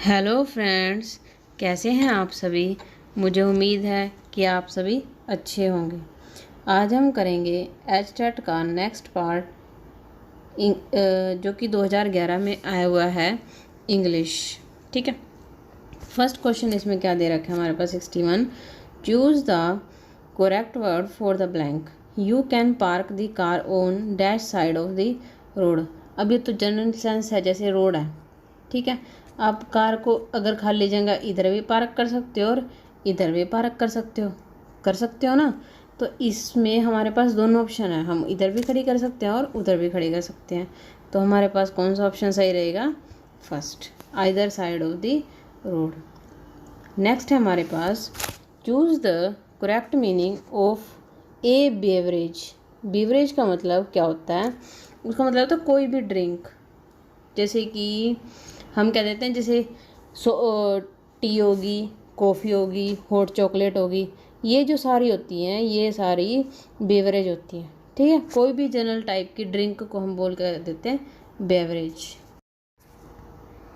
Hello friends, कैसे हैं आप सभी। मुझे उम्मीद है कि आप सभी अच्छे होंगे। आज हम करेंगे एचटेट का नेक्स्ट पार्ट जो कि 2011 में आया हुआ है, इंग्लिश। ठीक है। फर्स्ट क्वेश्चन इसमें क्या दे रखा है हमारे पास 61। Choose the correct word for the blank. You can park the car on dash side of the road. अब ये तो जनरल सेंस है, जैसे रोड है। ठीक है। आप कार को अगर खाली जगह इधर भी पार्क कर सकते हो और इधर भी पार्क कर सकते हो ना। तो इसमें हमारे पास दोनों ऑप्शन है, हम इधर भी खड़ी कर सकते हैं और उधर भी खड़ी कर सकते हैं। तो हमारे पास कौन सा ऑप्शन सही रहेगा? First, either side of the road. Next है हमारे पास choose the correct meaning of a beverage. Beverage का मतलब क्या होता है? उसका मतलब होता है कोई भी ड्रिंक। जैसे कि हम कह देते हैं, जैसे टी होगी, कॉफ़ी होगी, हॉट चॉकलेट होगी, ये जो सारी होती हैं ये सारी बेवरेज होती हैं। ठीक है। कोई भी जनरल टाइप की ड्रिंक को हम बोल कर देते हैं बेवरेज।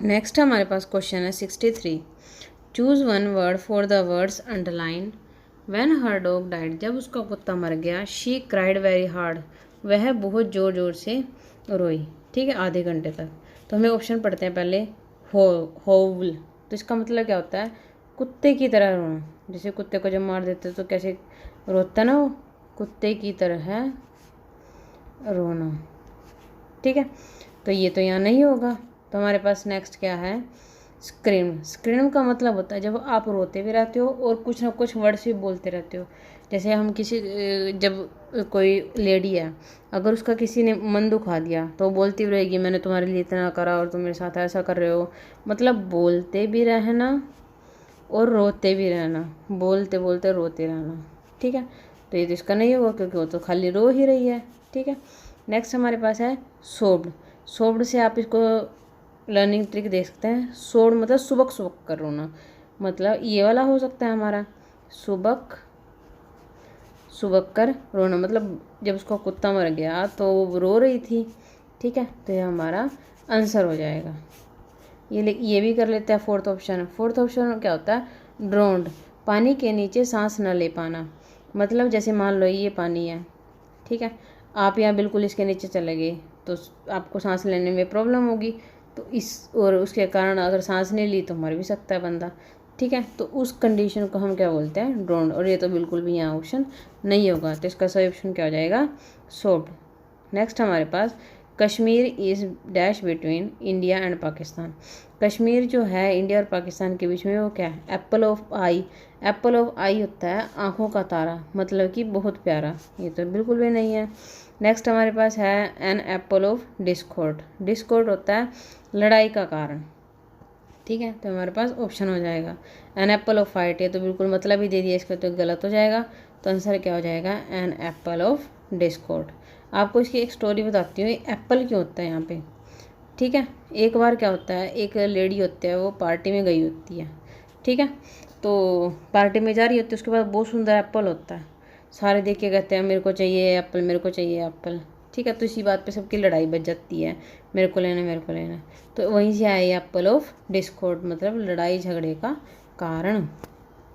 नेक्स्ट हमारे पास क्वेश्चन है 63। Choose one word for the words underline. When her dog died. जब उसका कुत्ता मर गया। She cried very hard. वह बहुत ज़ोर ज़ोर से रोई। ठीक है, आधे घंटे तक। तो हमें ऑप्शन पढ़ते हैं पहले। होवल, तो इसका मतलब क्या होता है? कुत्ते की तरह रोना। जैसे कुत्ते को जब मार देते तो कैसे रोता ना, वो कुत्ते की तरह है रोना। ठीक है। तो ये तो यहाँ नहीं होगा। तो हमारे पास नेक्स्ट क्या है? स्क्रीम। स्क्रीम का मतलब होता है जब आप रोते भी रहते हो और कुछ ना कुछ वर्ड्स भी बोलते रहते हो। जैसे हम किसी जब कोई लेडी है, अगर उसका किसी ने मन दुखा दिया तो वो बोलती भी रहेगी, मैंने तुम्हारे लिए इतना करा और तुम मेरे साथ ऐसा कर रहे हो। मतलब बोलते भी रहना और रोते भी रहना, बोलते बोलते रोते रहना। ठीक है। तो ये तो इसका नहीं होगा क्योंकि वो तो खाली रो ही रही है। ठीक है। नेक्स्ट हमारे पास है सोब्ड। सोब्ड से आप इसको लर्निंग ट्रिक देख सकते हैं। सोड मतलब सुबक सुबक कर रोना। मतलब ये वाला हो सकता है हमारा, सुबक सुबक कर रोना। मतलब जब उसका कुत्ता मर गया तो वो रो रही थी। ठीक है। तो ये हमारा आंसर हो जाएगा। ये भी कर लेते हैं। Fourth option. फोर्थ ऑप्शन क्या होता है? ड्रोन्ड। पानी के नीचे सांस न ले पाना। मतलब जैसे मान लो ये पानी है, ठीक है, आप यहाँ बिल्कुल इसके नीचे चले गए तो आपको सांस लेने में प्रॉब्लम होगी। तो और उसके कारण अगर सांस नहीं ली तो मर भी सकता है बंदा। ठीक है। तो उस कंडीशन को हम क्या बोलते हैं? ड्रोन्ड। और ये तो बिल्कुल भी यहाँ ऑप्शन नहीं होगा। तो इसका सही ऑप्शन क्या हो जाएगा? सोप्ड। नेक्स्ट हमारे पास Kashmir is dash between India and Pakistan. Kashmir जो है इंडिया और पाकिस्तान के बीच में, वो क्या है? Apple of eye. Apple of eye होता है आँखों का तारा, मतलब कि बहुत प्यारा। ये तो बिल्कुल भी नहीं है। नेक्स्ट हमारे पास है an apple of discord. Discord होता है लड़ाई का कारण। ठीक है। तो हमारे पास ऑप्शन हो जाएगा एन एप्पल ऑफ फाइट। ये तो बिल्कुल मतलब ही दे दिया इसका, तो गलत हो जाएगा। तो आंसर क्या हो जाएगा? An apple of discord. आपको इसकी एक स्टोरी बताती हूँ, एप्पल क्यों होता है यहाँ पे। ठीक है। एक बार क्या होता है, एक लेडी होती है, वो पार्टी में गई होती है। ठीक है। तो पार्टी में जा रही होती है, उसके बाद बहुत सुंदर एप्पल होता है। सारे देख के कहते हैं मेरे को चाहिए एप्पल, मेरे को चाहिए एप्पल। ठीक है। तो इसी बात पे सबकी लड़ाई बच जाती है, मेरे को लेना, मेरे को लेना। तो वहीं से आए एप्पल ऑफ डिस्कॉर्ड, मतलब लड़ाई झगड़े का कारण।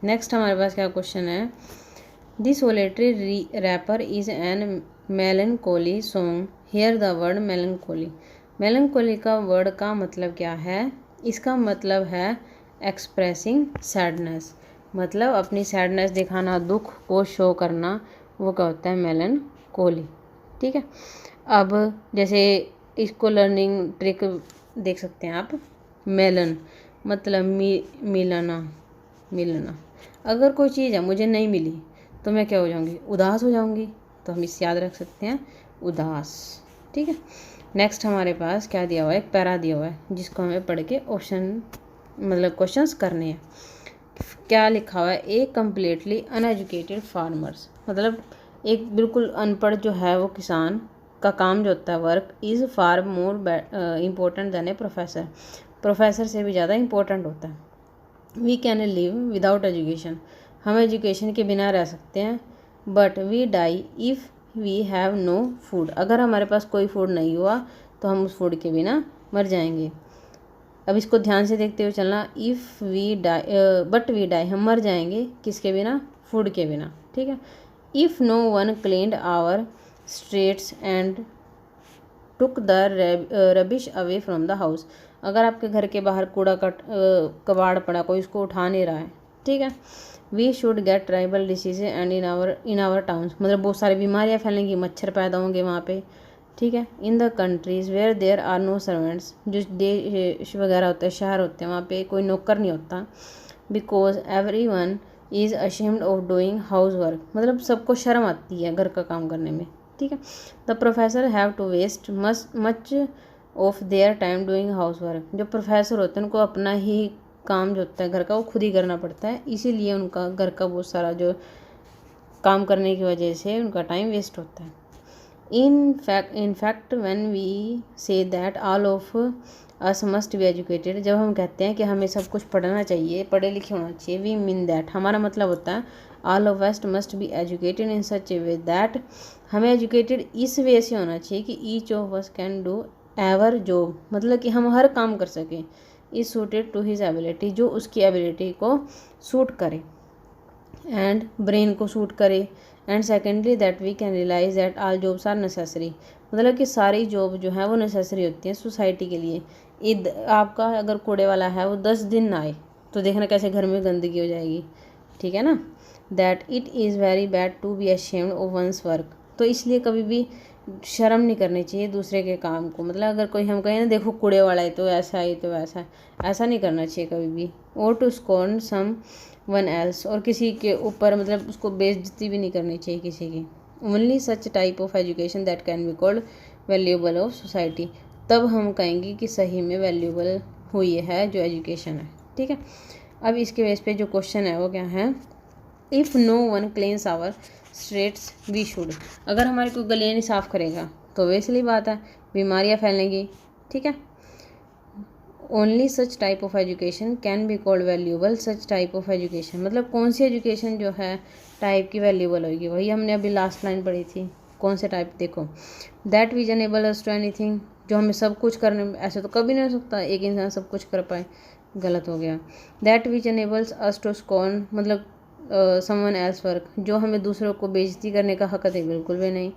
नेक्स्ट हमारे पास क्या क्वेश्चन है? This solitary reaper is an melancholy song. Hear the word melancholy. Melancholy का वर्ड का मतलब क्या है? इसका मतलब है एक्सप्रेसिंग सैडनेस। मतलब अपनी सैडनेस दिखाना, दुख को शो करना, वो क्या होता है? मेलनकोली। ठीक है। अब जैसे इसको लर्निंग ट्रिक देख सकते हैं आप। मेलन मतलब मिलना, मिलना। अगर कोई चीज़ है मुझे नहीं मिली तो मैं क्या हो जाऊंगी? उदास हो जाऊंगी। तो हम इसे याद रख सकते हैं, उदास। ठीक है। नेक्स्ट हमारे पास क्या दिया हुआ है? एक पैरा दिया हुआ है जिसको हमें पढ़ के ऑप्शन मतलब क्वेश्चंस करने हैं। क्या लिखा हुआ है? A completely uneducated farmers. मतलब एक बिल्कुल अनपढ़ जो है वो किसान का काम जो होता है, work is far more important than a professor. Professor से भी ज़्यादा इम्पोर्टेंट होता है। We can live without education. हम एजुकेशन के बिना रह सकते हैं। But we die if we have no food. अगर हमारे पास कोई फूड नहीं हुआ तो हम उस फूड के बिना मर जाएंगे। अब इसको ध्यान से देखते हुए चलना। If we die but we die, हम मर जाएंगे किसके बिना, फूड के बिना, ठीक है। If no one cleaned our streets and took the rubbish away from the house, अगर आपके घर के बाहर कूड़ा कबाड़ पड़ा, कोई उसको उठा नहीं रहा है, ठीक है। We should get tribal disease and in our towns, मतलब बहुत सारी बीमारियाँ फैलेंगी, मच्छर पैदा होंगे वहाँ पे, ठीक है। In the countries where there are no servants, जो देश वगैरह होते हैं, शहर होते हैं, वहाँ पे कोई नौकर नहीं होता। Because every one is ashamed of doing house work, मतलब सबको शर्म आती है घर का काम करने में, ठीक है। The professor have to waste much of their time doing house work, जो प्रोफेसर होते हैं उनको अपना ही काम जो होता है घर का वो खुद ही करना पड़ता है, इसीलिए उनका घर का बहुत सारा जो काम करने की वजह से उनका टाइम वेस्ट होता है। in fact when we say that all of us must be educated, जब हम कहते हैं कि हमें सब कुछ पढ़ना चाहिए, पढ़े लिखे होना चाहिए, we mean that, हमारा मतलब होता है all of us must be educated in such a way that, हमें एजुकेटेड इस वे से होना चाहिए कि each of us can do our job, मतलब कि हम हर काम कर सकें, is suited to his ability, जो उसकी एबिलिटी को सूट करे, एंड ब्रेन को सूट करे, and secondly that we can realise that all jobs are necessary, मतलब कि सारी जॉब जो है वो नेसेसरी होती हैं सोसाइटी के लिए। ईद आपका अगर कूड़े वाला है वो 10 दिन ना आए तो देखना कैसे घर में गंदगी हो जाएगी, ठीक है ना। That it is very bad to be ashamed of one's work, तो इसलिए कभी भी शर्म नहीं करनी चाहिए दूसरे के काम को, मतलब अगर कोई हम कहें ना देखो कूड़े वाला है तो ऐसा है तो वैसा है, ऐसा नहीं करना चाहिए कभी भी। और to scorn someone else, और किसी के ऊपर मतलब उसको बेइज्जती भी नहीं करनी चाहिए किसी की। Only such type of education that can be called valuable of society, तब हम कहेंगे कि सही में वैल्यूएबल हुई है जो एजुकेशन है, ठीक है। अब इसके बेस पे जो क्वेश्चन है वो क्या है, if no one cleans our streets we should, अगर हमारी कोई गलियाँ नहीं साफ़ करेगा तो वैसे बात है बीमारियाँ फैलेंगी, ठीक है। Only such type of education can be called valuable such type of education, मतलब कौन सी एजुकेशन जो है टाइप की वैल्यूएबल होगी, वही हमने अभी लास्ट लाइन पढ़ी थी, कौन से टाइप, देखो that which enable us to anything, जो हमें सब कुछ करने में, ऐसे तो कभी नहीं हो सकता एक इंसान सब कुछ कर पाए, गलत हो गया। That which enables us to scorn, मतलब समवन एल्स वर्क, जो हमें दूसरों को बेइज्जती करने का हक है, बिल्कुल भी नहीं।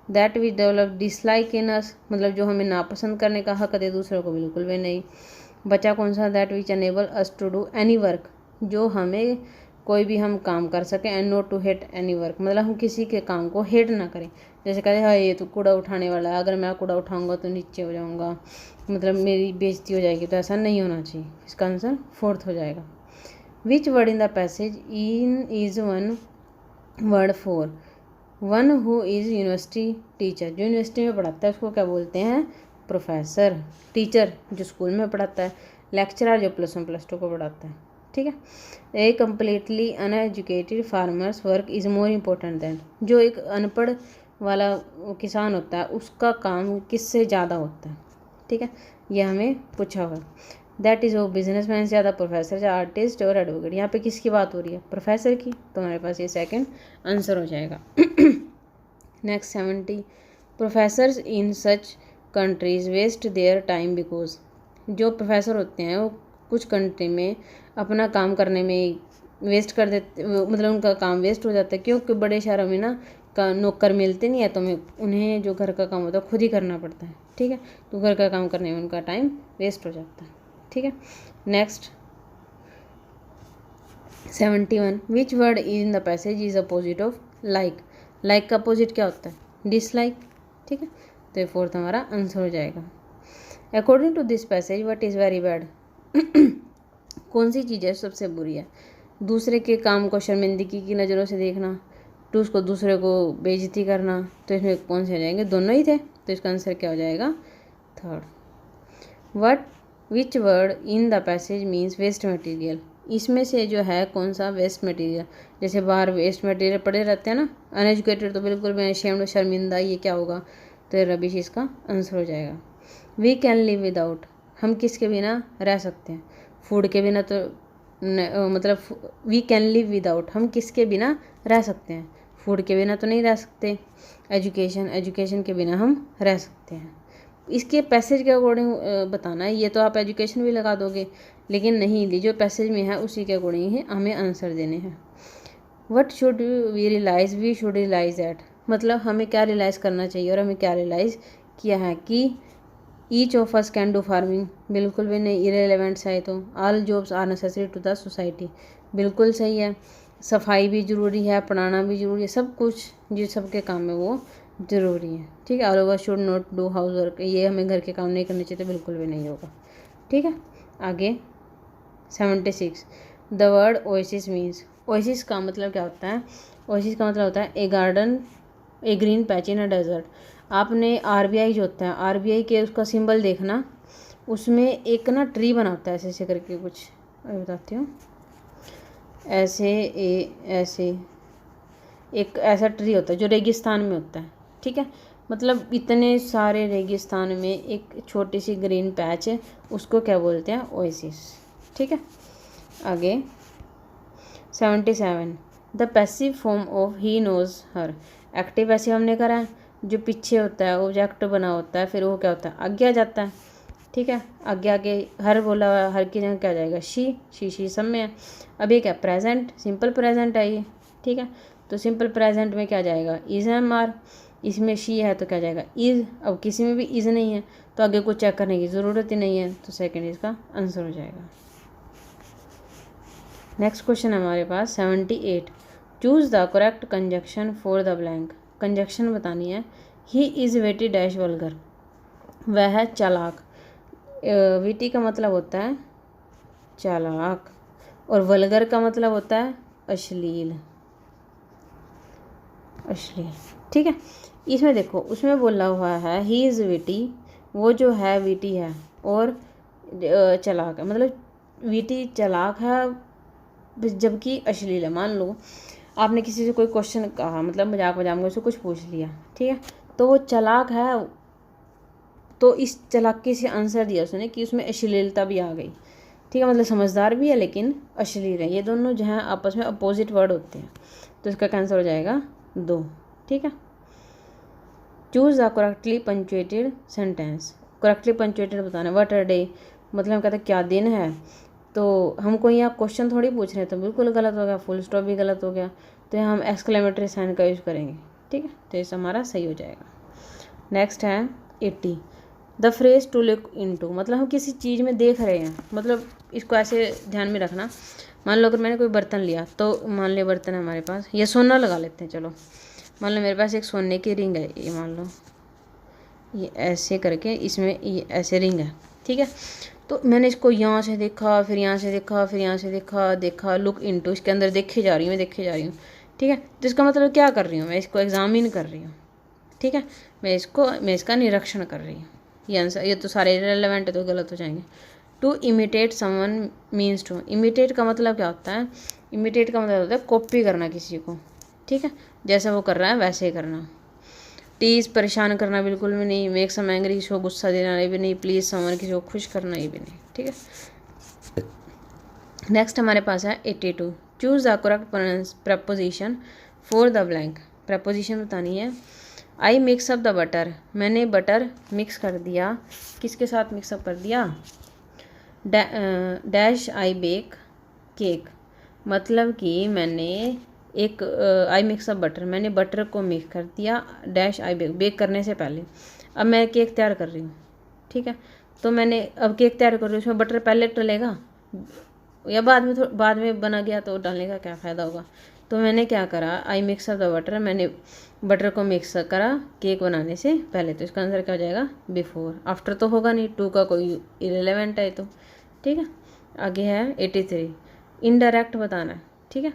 दैट विच डेवलप डिसलाइक इन अस, मतलब जो हमें नापसंद करने का हक है दूसरों को, बिल्कुल भी नहीं। बचा कौन सा, that which enable us to do any work, जो हमें कोई भी हम काम कर सकें, and not to hate any work, मतलब हम किसी के काम को हेट ना करें, जैसे कहते हैं हाँ ये तो कूड़ा उठाने वाला है, अगर मैं कूड़ा उठाऊंगा तो नीचे हो जाऊंगा, मतलब मेरी बेइज्जती हो जाएगी, तो ऐसा नहीं होना चाहिए। इसका आंसर 4th हो जाएगा। विच word in the passage in is one word for one who is university teacher, जो यूनिवर्सिटी में पढ़ाता है उसको क्या बोलते हैं, प्रोफेसर। टीचर जो स्कूल में पढ़ाता है, लेक्चरर जो +1 +2 को पढ़ाता है, ठीक है। A completely uneducated farmers work is more important then, जो एक अनपढ़ वाला किसान होता है उसका काम किससे ज़्यादा होता है, ठीक है, यह हमें पूछा हुआ। दैट इज़ वो बिजनेसमैन से ज़्यादा प्रोफेसर से, आर्टिस्ट और एडवोकेट, यहाँ पे किसकी बात हो रही है, प्रोफेसर की, तो हमारे पास ये सेकंड आंसर हो जाएगा। Next 70, professors in such countries waste their time because, जो प्रोफेसर होते हैं वो कुछ कंट्री में अपना काम करने में वेस्ट कर देते, मतलब उनका काम वेस्ट हो जाता है, क्योंकि बड़े शहरों में ना नौकर मिलते नहीं है, तो उन्हें जो घर का काम होता है खुद ही करना पड़ता है, ठीक है, तो घर का काम करने में उनका टाइम वेस्ट हो जाता है, ठीक है। Next 71, which word in the passage is opposite of like, like का अपोजिट क्या होता है, डिसलाइक, ठीक है, तो 4th हमारा आंसर हो जाएगा। According to this passage what is very bad, कौन सी चीज़ है सबसे बुरी है, दूसरे के काम को शर्मिंदगी की नज़रों से देखना, टू उसको दूसरे को बेइज्जती करना, तो इसमें कौन से आ जाएंगे, दोनों ही थे, तो इसका आंसर क्या हो जाएगा, 3rd। What which word in the passage means waste material, इसमें से जो है कौन सा वेस्ट मटेरियल, जैसे बाहर वेस्ट मटेरियल पड़े रहते हैं ना, अनएजुकेटेड तो बिल्कुल भी शेम्ड शर्मिंदा, ये क्या होगा, तो रबिश इसका आंसर हो जाएगा। वी कैन लिव विदाउट, हम किसके बिना रह सकते हैं, फूड के बिना तो मतलब वी कैन लिव विदाउट, हम किसके बिना रह सकते हैं, फूड के बिना तो नहीं रह सकते। एजुकेशन, एजुकेशन के बिना हम रह सकते हैं। इसके पैसेज के अकॉर्डिंग बताना है। ये तो आप एजुकेशन भी लगा दोगे, लेकिन नहीं, ये जो पैसेज में है उसी के अकॉर्डिंग ही हमें आंसर देने हैं। What should we realise, we should realise at, मतलब हमें क्या रियलाइज़ करना चाहिए और हमें क्या रियलाइज़ किया है कि each of us can do farming, बिल्कुल भी नहीं, इरेलीवेंट है तो। All jobs are necessary to the society, बिल्कुल सही है। सफाई भी ज़रूरी है, पढ़ाना भी ज़रूरी है, सब कुछ जिस सबके काम में वो ज़रूरी है, ठीक है। All over should not do house work, ये हमें घर के काम नहीं करने चाहिए, तो बिल्कुल भी नहीं होगा, ठीक है। आगे 76, the word oasis means, oasis का मतलब क्या होता है? ओएसिस का मतलब होता है a garden, a green patch in a desert. आपने आरबीआई जो होता है, आरबीआई के उसका सिंबल देखना, उसमें एक ना ट्री बना होता है ऐसे ऐसे करके, कुछ अभी बताती हूँ, ऐसे ऐसे एक ऐसा ट्री होता है जो रेगिस्तान में होता है, ठीक है। मतलब इतने सारे रेगिस्तान में एक छोटी सी ग्रीन पैच है, उसको क्या बोलते हैं? ओएसिस, ठीक है। आगे 77, the passive form of he knows her. Active passive हमने करा है, जो पीछे होता है ऑब्जेक्ट बना होता है, फिर वो क्या होता है? आगे आ जाता है, ठीक है। आगे आगे हर बोला हुआ है, हर की जगह क्या जाएगा? शी सब में है। अब ये क्या? प्रेजेंट, सिंपल प्रेजेंट है ये, ठीक है। तो सिंपल प्रेजेंट में क्या जाएगा? इज एम आर, इसमें शी है तो क्या जाएगा? इज। अब किसी में भी इज नहीं है तो आगे कुछ चेक करने की ज़रूरत ही नहीं है, तो सेकंड इसका आंसर हो जाएगा। नेक्स्ट क्वेश्चन है हमारे पास 78, choose the correct conjunction for the blank. Conjunction बतानी है। He is witty dash vulgar, वह है चालाक। वीटी का मतलब होता है चालाक, और वल्गर का मतलब होता है अश्लील, अश्लील, ठीक है। इसमें देखो, उसमें बोला हुआ है ही इज़ वीटी, वो जो है वीटी है, और चालाक है, मतलब वीटी चालाक है जबकि अश्लील है। मान लो आपने किसी से कोई क्वेश्चन कहा, मतलब मजाक मजाक में उससे कुछ पूछ लिया, ठीक है, तो वो चालाक है, तो इस चालाकी से आंसर दिया उसने कि उसमें अश्लीलता भी आ गई, ठीक है। मतलब समझदार भी है लेकिन अश्लील है, ये दोनों जो हैं आपस में अपोजिट वर्ड होते हैं, तो इसका आंसर हो जाएगा 2, ठीक है। Choose the correctly punctuated sentence. Correctly punctuated बताना है। व्हाट अ डे, मतलब हम कहते हैं क्या दिन है, तो हमको यहाँ क्वेश्चन थोड़ी पूछ रहे हैं, तो बिल्कुल गलत हो गया, फुल स्टॉप भी गलत हो गया, तो यहाँ हम एक्सक्लेमेटरी साइन का यूज़ करेंगे, ठीक है, तो इस हमारा सही हो जाएगा। नेक्स्ट है 80, the phrase to look into, मतलब हम किसी चीज़ में देख रहे हैं, मतलब इसको ऐसे ध्यान में रखना। मान लो अगर मैंने कोई बर्तन लिया, तो मान लिया बर्तन है हमारे पास, ये सोना लगा लेते हैं, चलो मान लो मेरे पास एक सोने की रिंग है, ये मान लो ये ऐसे करके इसमें ये ऐसे रिंग है, ठीक है। तो मैंने इसको यहाँ से देखा, फिर यहाँ से देखा, फिर यहाँ से देखा, लुक इनटू, इसके अंदर देखे जा रही हूँ, मैं देखे जा रही हूँ, ठीक है। तो इसका मतलब क्या कर रही हूँ? मैं इसको एग्जामिन कर रही हूँ, ठीक है, मैं इसका निरीक्षण कर रही हूँ। ये आंसर, ये तो सारे इररिलेवेंट है तो गलत हो जाएंगे। To imitate someone means to, imitate का मतलब क्या होता है? इमिटेट का मतलब होता है कॉपी करना किसी को, ठीक है, जैसा वो कर रहा है वैसे ही करना। टीज, परेशान करना बिल्कुल भी नहीं। मेक सम एंग्री, किसी को गुस्सा देना ये भी नहीं। प्लीज समवन, किसी को खुश करना ये भी नहीं, ठीक है। नेक्स्ट हमारे पास है 82, choose the correct preposition for the blank. Preposition बतानी है। आई मिक्स अप द बटर, मैंने बटर मिक्स कर दिया, किसके साथ मिक्सअप कर दिया? डैश आई बेक केक, मतलब कि मैंने एक आई मिक्स अप बटर, मैंने बटर को मिक्स कर दिया, डैश आई बेक करने से पहले। अब मैं केक तैयार कर रही हूँ, ठीक है, तो मैंने अब केक तैयार कर रही हूँ, उसमें बटर पहले डलेगा या बाद में बना गया तो डालने का क्या फ़ायदा होगा। तो मैंने क्या करा, आई मिक्स अप द बटर, मैंने बटर को मिक्स करा केक बनाने से पहले, तो इसका आंसर क्या हो जाएगा? बिफोर। आफ्टर तो होगा नहीं, 2 का कोई इरेलीवेंट है तो, ठीक है। आगे है 83, इनडायरेक्ट बताना है, ठीक है।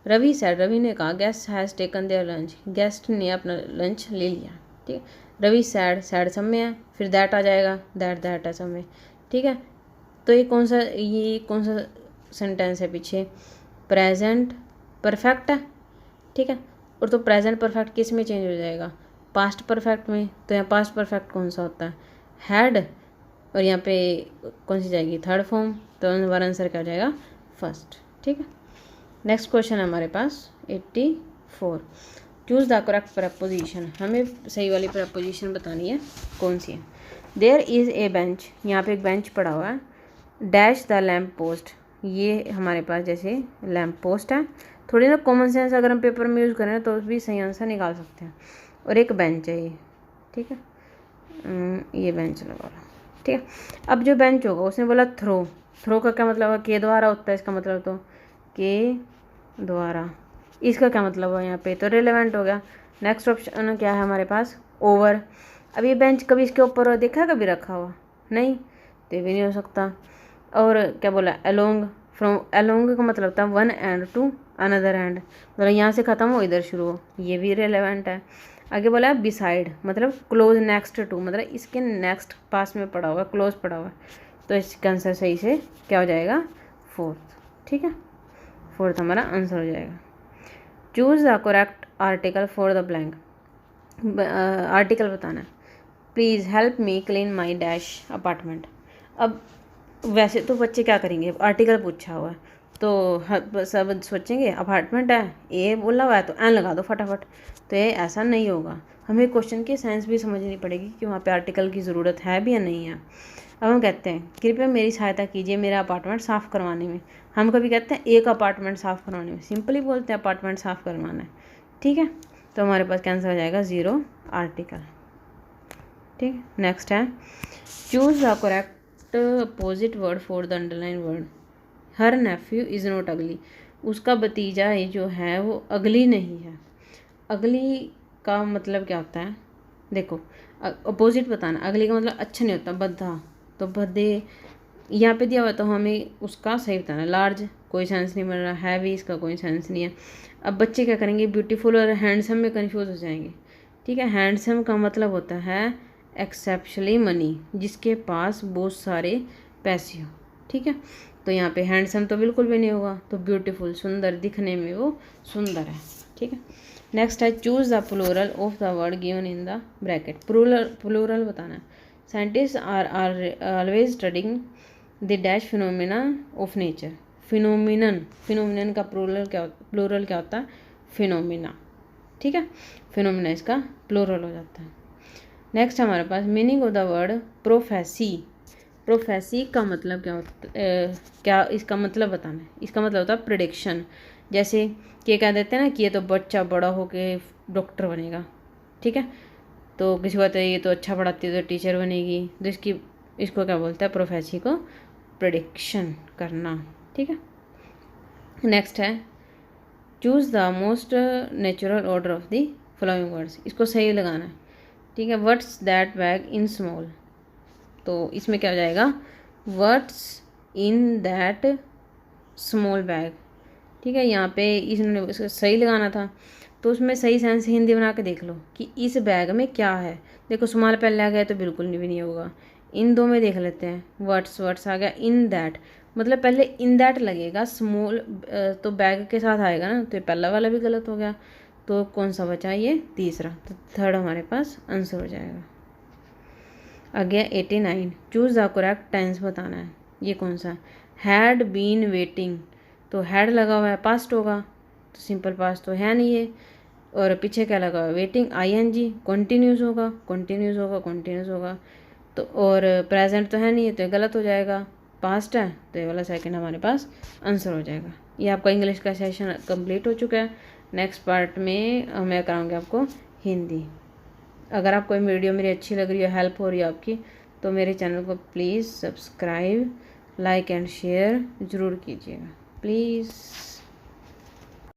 रवि सैड, रवि ने कहा guest has taken there lunch, guest ने अपना लंच ले लिया, ठीक है। रवि सैड, सैड सब में है, फिर दैट आ जाएगा, दैट है सब में, ठीक है। तो ये कौन सा सेंटेंस है पीछे? प्रेजेंट परफेक्ट है, ठीक है। और तो प्रेजेंट परफेक्ट किस में चेंज हो जाएगा? पास्ट परफेक्ट में। तो यहाँ पास्ट परफेक्ट कौन सा होता है? हैड, और यहाँ पे कौन सी जाएगी? थर्ड फॉर्म, तो हमारा आंसर क्या हो जाएगा? फर्स्ट, ठीक है। नेक्स्ट क्वेश्चन है हमारे पास 84, चूज़ द करेक्ट प्रपोजिशन, हमें सही वाली प्रपोजिशन बतानी है, कौन सी है? देयर इज़ ए बेंच, यहाँ पे एक बेंच पड़ा हुआ है। डैश द लैम्प पोस्ट, ये हमारे पास जैसे लैम्प पोस्ट है। थोड़ी ना कॉमन सेंस अगर हम पेपर में यूज़ करें तो भी सही आंसर निकाल सकते हैं। और एक बेंच है ये, ठीक है, ये बेंच लगा रहा, ठीक है। अब जो बेंच होगा उसने बोला थ्रो, थ्रो का क्या मतलब है, के द्वारा होता है इसका मतलब, तो के द्वारा, इसका क्या मतलब है यहाँ पे, तो रिलेवेंट हो गया। नेक्स्ट ऑप्शन क्या है हमारे पास, ओवर। अब ये बेंच कभी इसके ऊपर देखा है कभी रखा हुआ, नहीं, तो भी नहीं हो सकता। और क्या बोला, अलोंग, फ्रॉम अलोंग का मतलब होता है one end to another end, मतलब यहाँ से ख़त्म हो इधर शुरू हो, ये भी रिलेवेंट है। आगे बोला है बिसाइड, मतलब क्लोज नेक्स्ट टू, मतलब इसके नेक्स्ट पास में पड़ा हुआ, क्लोज पड़ा हुआ, तो इसका आंसर सही से क्या हो जाएगा, फोर्थ, ठीक है, फोर्थ हमारा आंसर हो जाएगा। Choose the correct article for the blank, article बताना है। Please help me clean my dash apartment. अब वैसे तो बच्चे क्या करेंगे, आर्टिकल पूछा हुआ है तो सब सोचेंगे अपार्टमेंट है, ए बोला हुआ है तो एन लगा दो फटाफट, तो ये ऐसा नहीं होगा। हमें क्वेश्चन की साइंस भी समझनी पड़ेगी कि वहाँ पे आर्टिकल की ज़रूरत है भी या नहीं है। अब हम कहते हैं कृपया मेरी सहायता कीजिए मेरा अपार्टमेंट साफ़ करवाने में। हम कभी कहते हैं एक अपार्टमेंट साफ़ करवाने में, सिंपली बोलते हैं अपार्टमेंट साफ़ करवाना है, ठीक है। तो हमारे पास कैंसिल हो जाएगा 0 आर्टिकल, ठीक। नेक्स्ट है choose the correct opposite word for the underline word. Her nephew is not ugly, उसका भतीजा ही जो है वो अगली नहीं है। अगली का मतलब क्या होता है, देखो अपोजिट बताना, अगली का मतलब अच्छा नहीं होता, बद्धा, तो बद्दे यहाँ पे दिया हुआ तो हमें उसका सही बताना। लार्ज कोई सेंस नहीं बन रहा, हैवी इसका कोई सेंस नहीं है। अब बच्चे क्या करेंगे, ब्यूटीफुल और हैंडसम में कन्फ्यूज हो जाएंगे, ठीक है। हैंडसम का मतलब होता है एक्सेप्शनली मनी, जिसके पास बहुत सारे पैसे हो, ठीक है। तो यहाँ पे हैंडसम तो बिल्कुल भी नहीं होगा, तो ब्यूटीफुल सुंदर, दिखने में वो सुंदर है, ठीक है। नेक्स्ट है choose the plural of the word given in the bracket. Plural बताना है। Scientist are always studying the dash phenomena of nature. Phenomenon का प्लूरल क्या होता है, फिनोमिना, ठीक है। फिनोमिना इसका प्लूरल हो जाता है। नेक्स्ट हमारे पास meaning of the word prophecy. Prophecy का मतलब क्या होता है, क्या इसका मतलब बताना है। इसका मतलब होता है प्रिडिक्शन। जैसे कि कह देते हैं ना कि ये तो बच्चा बड़ा होके डॉक्टर बनेगा, ठीक है। तो किसी को कहते हैं ये तो अच्छा पढ़ाती है तो टीचर बनेगी, तो इसको क्या बोलते हैं, प्रोफेसी को प्रिडिक्शन करना, ठीक है। नेक्स्ट है choose the most natural order of the following words. इसको सही लगाना है, ठीक है। What's that bag in small, तो इसमें क्या हो जाएगा, what's in that small bag, ठीक है। यहाँ पे इसने सही लगाना था, तो उसमें सही सेंस हिंदी बना के देख लो कि इस बैग में क्या है। देखो स्मॉल पहले आ गया तो बिल्कुल भी नहीं होगा। इन दो में देख लेते हैं, वर्ड्स आ गया, इन दैट मतलब पहले इन दैट लगेगा, स्मॉल तो बैग के साथ आएगा ना, तो ये पहला वाला भी गलत हो गया, तो कौन सा बचा, ये तीसरा, तो थर्ड हमारे पास आंसर हो जाएगा। आगे 89 चूज़ द करेक्ट टेंस बताना है। ये कौन सा, हैड बीन वेटिंग, तो हैड लगा हुआ है, पास्ट होगा, तो सिंपल पास्ट तो है नहीं है। और पीछे क्या लगा हुआ है, वेटिंग, आईएनजी, कंटिन्यूस होगा, तो और प्रेजेंट तो है नहीं है, तो ये गलत हो जाएगा, पास्ट है, तो ये वाला सेकंड हमारे पास आंसर हो जाएगा। ये आपका इंग्लिश का सेशन कंप्लीट हो चुका है। नेक्स्ट पार्ट में मैं कराऊंगी आपको हिंदी। अगर आपको वीडियो मेरी अच्छी लग रही है, हेल्प हो रही है आपकी, तो मेरे चैनल को please subscribe, like and share ज़रूर कीजिएगा प्लीज़।